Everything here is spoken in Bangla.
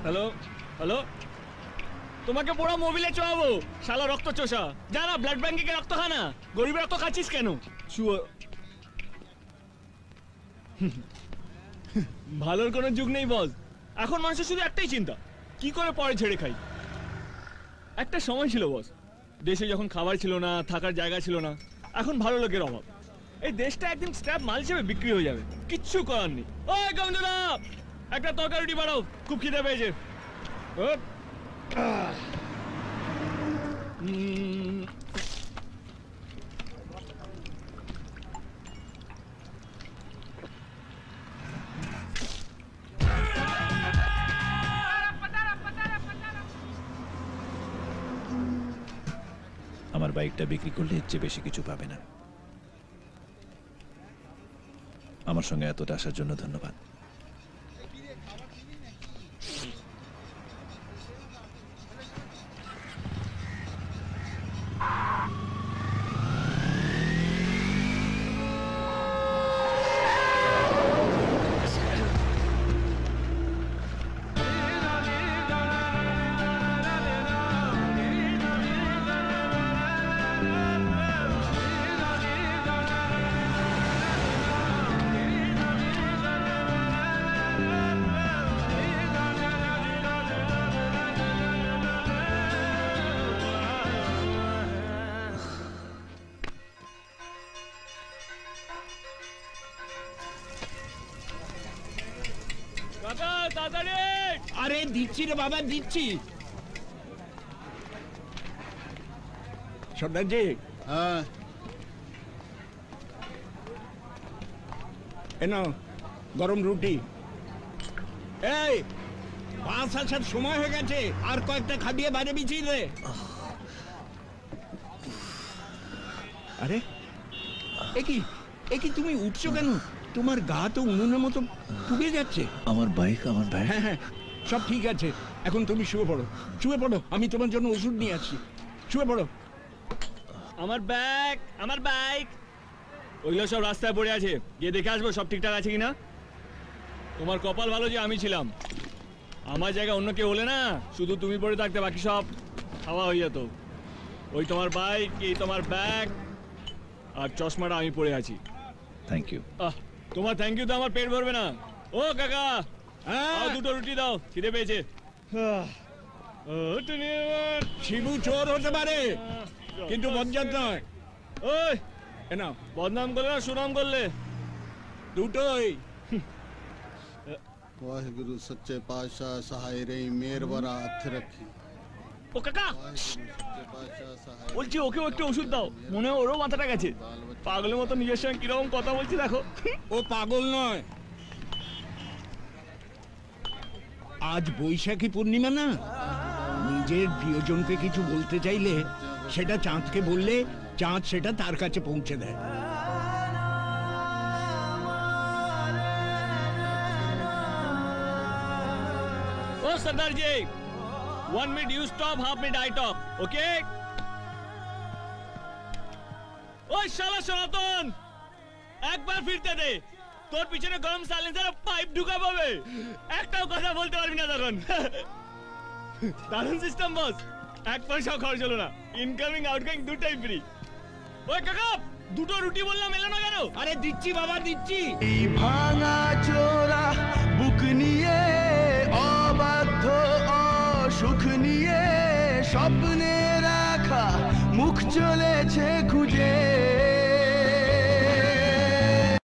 হ্যালো হ্যালো, তোমাকে বড় মোবিলে চড়াবো, শালা রক্ত চোষা। জানা ব্লাড ব্যাংকে রক্ত খানা, গরিবের রক্ত খাচ্ছিস কেন? ভালোর কোনো যুগ নেই বস। এখন মানুষের শুধু একটাই চিন্তা, কি করে পরে ছেড়ে খাই। একটা সময় ছিল বস, দেশে যখন খাবার ছিল না, থাকার জায়গা ছিল না। এখন ভালো লোকের অভাব। এই দেশটা একদিন স্ক্র্যাপ মাল হিসেবে বিক্রি হয়ে যাবে, কিচ্ছু করার নেই। ওই গন্ধদা, একটা তরকারি রুটি বানাও, খুব খিদে পেয়েছে। আমার বাইকটা বিক্রি করলে এর চেয়ে বেশি কিছু পাবে না। আমার সঙ্গে এতটা আসার জন্য ধন্যবাদ। আরে দিচ্ছি রে বাবা, দিচ্ছি। সর্দারজি, হ্যাঁ এনো গরম রুটি। এই 5 আসার সময় হয়ে গেছে, আর কয়েকটা খাবিয়ে বাইরে বিছিয়ে দে। আরে একি তুমি উঠছো কেন? তোমার গা তো উনুনের মতো পুড়ে যাচ্ছে। আমার বাইক, আমার ব্যাগ। হ্যাঁ হ্যাঁ, সব ঠিক আছে। এখন তুমি শুয়ে পড়ো, শুয়ে পড়ো। আমি তোমার জন্য ওষুধ নিয়ে আসছি, শুয়ে পড়ো। আমার ব্যাগ, আমার বাইক, ওইগুলো সব রাস্তায় পড়ে আছে, গিয়ে দেখে আসবো সব ঠিকঠাক আছে কিনা। তোমার কপাল ভালো যে আমি ছিলাম, আমার জায়গা অন্য কেউ হলে না শুধু তুমি পড়ে থাকতে, বাকি সব খাওয়া হয়ে যেত। ওই তোমার বাইক, এই তোমার ব্যাগ, আর চশমাটা আমি পড়ে আছি। Thank you. তোমার থ্যাংক ইউ তো আমার পেট ভরবে না। ও কাকা, হ্যাঁ, দুটো রুটি দাও, খিদে পেয়েছে। শিবু চোর হতে পারে, কিন্তু বজ্জাত নয়। ওই নাও, বদনাম করলে না সুনাম করলে? দুটোই। वाहिगुरु सच्चे पातशाह सहाय रे मेर बरा हाथ रखी। ও কাকা, सच्चे पातशाह सहाय। বলছি ওকেও একটু ওষুধ দাও, মনে হয় ওরও মাথাটা গেছে। পাগলের মতো নিজের সঙ্গে কিরকম কথা বলছি দেখো। ও পাগল নয়। আজ বৈশাখী পূর্ণিমা না, নিজের প্রিয়জনকে কিছু বলতে চাইলে সেটা চাঁদকে বললে চাঁদ সেটা তার কাছে পৌঁছে দেয়। ও সর্দার জি, 1 minute you stop, half minute I talk, okay? ওই শালা সনাতন, একবার ফিরতে দে, তোর পিছনে গরম সাইলেন্সার পাইপ ঢুকা পাবে, একটাও কথা বলতে পারবি না তখন। দারুণ সিস্টেম বস, 1 পয়সাও খরচ হলো না, ইনকামিং আউটগোয়িং দুটাই ফ্রি। ওই কাকা, দুটো রুটি বললাম এলো না কেন? আরে দিচ্ছি বাবা, দিচ্ছি। এই ভাঙা চোরা বুক নিয়ে, অবাধ্য অসুখ নিয়ে, স্বপ্নে রাখা মুখ চলেছে খুঁজে।